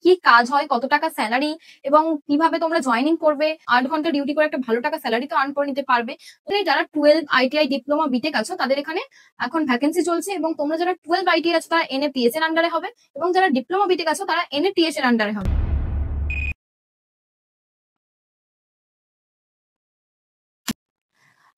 কি কাজ হয়, কত টাকা স্যালারি এবং কিভাবে তোমরা জয়েনিং করবে। 8 ঘন্টা ডিউটি করে একটা ভালো টাকা স্যালারি তো আর্ন করে নিতে পারবে। যারা 12 ITI ডিপ্লোমা বিটেক আছো তাদের এখানে এখন ভ্যাকেন্সি চলছে, এবং তোমরা যারা 12 ITI আছো তারা NAPS এর আন্ডারে হবে, এবং যারা ডিপ্লোমা বিটেক আছো তারা NATS এর আন্ডারে হবে।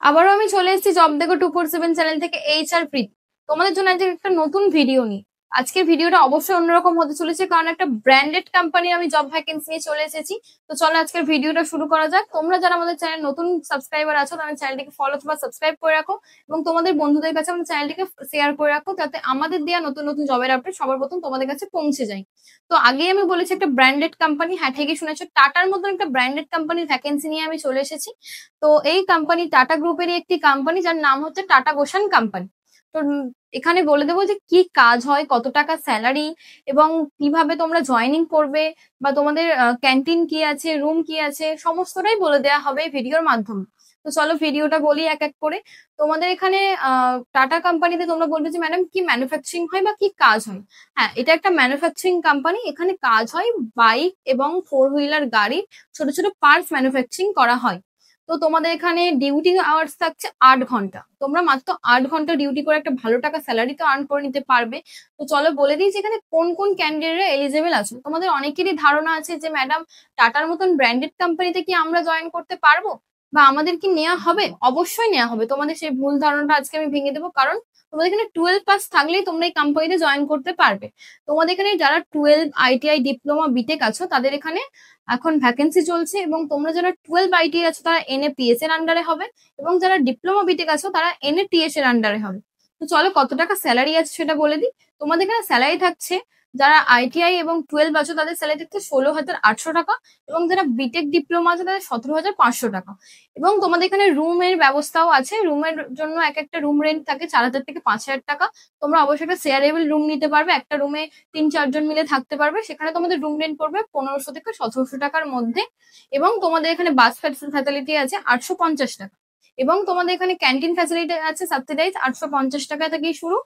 আবারও আমি চলে এসেছি জব দেখো 247 চ্যানেল থেকে HR প্রীতি। তোমাদের জন্য আজকে একটা নতুন ভিডিও নিই। আজকের ভিডিওটা অবশ্যই অন্যরকম হতে চলেছে, কারণ একটা ব্র্যান্ডেড কোম্পানির আমি জব ভ্যাকেন্সি নিয়ে চলে এসেছি। তো চলো আজকের ভিডিওটা শুরু করা যাক। তোমরা যারা আমাদের চ্যানেল নতুন সাবস্ক্রাইবার আছো তারা চ্যানেলটিকে ফলো অথবা সাবস্ক্রাইব করে রাখো, এবং তোমাদের বন্ধুদের কাছে আমাদের চ্যানেলটিকে শেয়ার করে রাখো, যাতে আমাদের দেওয়া নতুন নতুন জবের আপডেট সবার প্রথম তোমাদের কাছে পৌঁছে যায়। তো আগেই আমি বলেছি একটা ব্র্যান্ডেড কোম্পানি, হ্যাঁ ঠিকই শুনেছো, টাটার মতন একটা ব্র্যান্ডেড কোম্পানির ভ্যাকেন্সি নিয়ে আমি চলে এসেছি। তো এই কোম্পানি টাটা গ্রুপেরই একটি কোম্পানি, যার নাম হচ্ছে টাটা গোশান কোম্পানি। তো এখানে বলে দেবো যে কি কাজ হয়, কত টাকা স্যালারি, এবং কিভাবে তোমরা জয়েনিং করবে, বা তোমাদের ক্যান্টিন কি আছে, রুম কি আছে, সমস্তটাই বলে দেওয়া হবে এই ভিডিওর মাধ্যমে। তো চলো ভিডিওটা বলি এক এক করে। তোমাদের এখানে টাটা কোম্পানিতে তোমরা বলবে যে ম্যাডাম কি ম্যানুফ্যাকচারিং হয় বা কি কাজ হয়। হ্যাঁ, এটা একটা ম্যানুফ্যাকচারিং কোম্পানি। এখানে কাজ হয় বাইক এবং 4 হুইলার গাড়ির ছোট ছোট পার্টস ম্যানুফ্যাকচারিং করা হয়। তো তোমাদের এখানে ডিউটি আওয়ার্স থাকছে 8 ঘন্টা। তোমরা মাত্র 8 ঘন্টা ডিউটি করে একটা ভালো টাকা স্যালারি তো আর্ন করে নিতে পারবে। তো চলো বলে দিই যে এখানে কোন কোন ক্যান্ডিডেটরা এলিজেবল আছে। তোমাদের অনেকেরই ধারণা আছে যে ম্যাডাম টাটার মতন ব্র্যান্ডেড কোম্পানিতে কি আমরা জয়েন করতে পারবো, বা আমাদের কি নেওয়া হবে। অবশ্যই নেওয়া হবে। তোমাদের সেই ভুল ধারণাটা আজকে আমি ভেঙে দেবো, কারণ তোমাদের এখানে 12 পাস থাকলেই তোমরা এই কোম্পানিতে জয়েন করতে পারবে। তোমাদের এখানে যারা 12 ITI ডিপ্লোমা বিটেক আছো তাদের এখানে এখন ভ্যাকেন্সি চলছে, এবং তোমরা যারা 12 ITI আছো তারা NAPS এর আন্ডারে হবে, এবং যারা ডিপ্লোমা বিটেক আছো তারা NATS এর আন্ডারে হবে। তো চলো কত টাকা স্যালারি আছে সেটা বলে দিই। তোমাদের এখানে স্যালারি থাকছে, যারা ITI এবং 12 আছো তাদের স্যালারি থাকছে 16,800 টাকা, এবং যারা বিটেক ডিপ্লোমা আছে তাদের 17,500 টাকা। এবং তোমাদের এখানে রুমের ব্যবস্থাও আছে। রুমের জন্য এক একটা রুম রেন্ট থাকে 4,000 থেকে 5,000 টাকা। তোমরা অবশ্যই একটা শেয়ারেবল রুম নিতে পারবে, একটা রুমে 3-4 জন মিলে থাকতে পারবে। সেখানে তোমাদের রুম রেন্ট পড়বে 1500 থেকে 1700 টাকার মধ্যে। এবং তোমাদের এখানে বাস ফ্যাসিলিটি আছে 850 টাকা, এবং তোমাদের এখানে ক্যান্টিন ফ্যাসিলিটি আছে সাবসিডাইজ 850 টাকা থেকেই শুরু।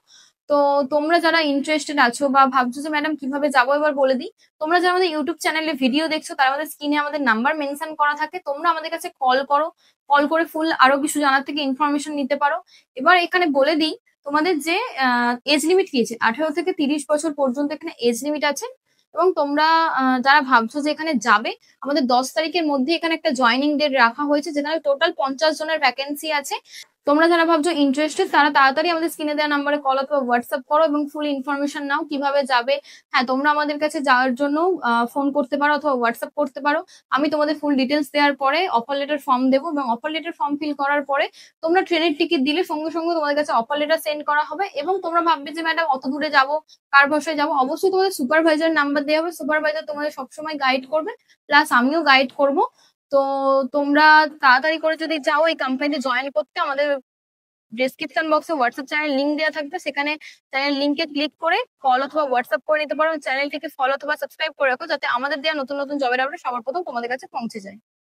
তো তোমরা যারা ইন্টারেস্টেড আছো বা ভাবছো যে ম্যাডাম কিভাবে যাবো, এবার বলে দিই। তোমরা যারা আমাদের ইউটিউব চ্যানেলে ভিডিও দেখছো তারা আমাদের স্ক্রিনে আমাদের নাম্বার মেনশন করা থাকে, তোমরা আমাদের কাছে কল করো। কল করে ফুল আরো কিছু জানার থেকে ইনফরমেশন নিতে পারো। এবার এখানে বলে দিই তোমাদের যে এজ লিমিট কি আছে, 18 থেকে 30 বছর পর্যন্ত এখানে এজ লিমিট আছে। এবং তোমরা যারা ভাবছো যে এখানে যাবে, আমাদের 10 তারিখের মধ্যে এখানে একটা জয়নিং ডেট রাখা হয়েছে, যেখানে টোটাল 50 জনের ভ্যাকেন্সি আছে। তোমরা যারা ভাবছো ইন্টারেস্টেড তারা তাড়াতাড়ি আমাদের স্ক্রিনে দেওয়া নাম্বারে কল অথবা হোয়াটসঅ্যাপ করো, এবং ফুল ইনফরমেশন নাও কিভাবে যাবে। হ্যাঁ, তোমরা আমাদের কাছে যাওয়ার জন্য ফোন করতে পারো অথবা হোয়াটসঅ্যাপ করতে পারো। আমি তোমাদের ফুল ডিটেলস দেওয়ার পরে অফার লেটার ফর্ম দেবো, এবং অফার লেটার ফর্ম ফিল করার পরে তোমরা ট্রেনের টিকিট দিলে সঙ্গে সঙ্গে তোমাদের কাছে অফার লেটার সেন্ড করা হবে। এবং তোমরা ভাববে যে ম্যাডাম অত দূরে যাবো, কার ভরসায় যাবো, অবশ্যই তোমাদের সুপারভাইজার নাম্বার দেওয়া হবে। সুপারভাইজার তোমাদের সবসময় গাইড করবে, প্লাস আমিও গাইড করব। তো তোমরা তাড়াতাড়ি করে যদি যাও এই কোম্পানিতে জয়েন করতে, আমাদের ডেসক্রিপশন বক্সে হোয়াটসঅ্যাপ চ্যানেল লিঙ্ক দেওয়া থাকবে, সেখানে চ্যানেল লিঙ্কে ক্লিক করে কল অথবা হোয়াটসঅ্যাপ করে নিতে পারো। চ্যানেলটিকে ফলো অথবা সাবস্ক্রাইব করে রাখো, যাতে আমাদের দেওয়া নতুন নতুন জবের আপডেট সবার প্রথম তোমাদের কাছে পৌঁছে যায়।